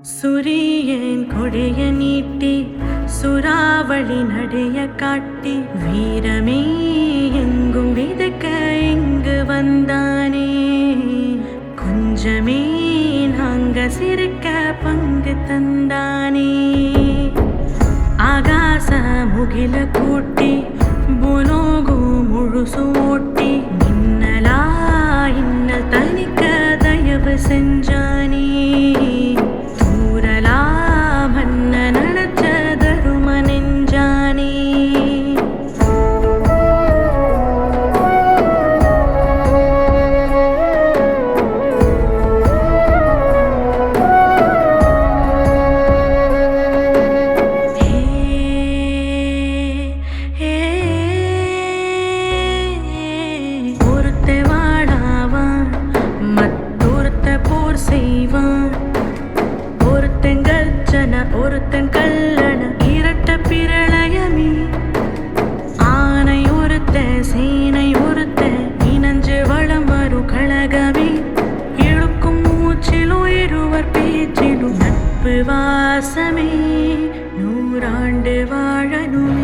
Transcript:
சுரியன் கொடைய நீட்டி சுறாவளி நடைய காட்டி வீரமே எங்கும் விதக்க இங்கு வந்தானே. கொஞ்சமே நாங்க சிரிக்க பங்கு தந்தானே. ஆகாச முகில கூட்டி புலோகு முழுசு ஓட்டி மின்னலா இன்னல் தனிக்க தயவு செஞ்சானே. தூரலா மன்ன நனச்ச தரும நெஞ்சானே. ஒருத்தன் கல்லண இரட்ட பிரளயமே. ஆனை ஒருத்த சேனை ஒருத்த இனஞ்சு வளம் வரும் கழகமே. இழுக்கும் மூச்சிலும் இருவர் பேச்சிலும் நட்பு வாசமே. நூறாண்டு வாழணும்.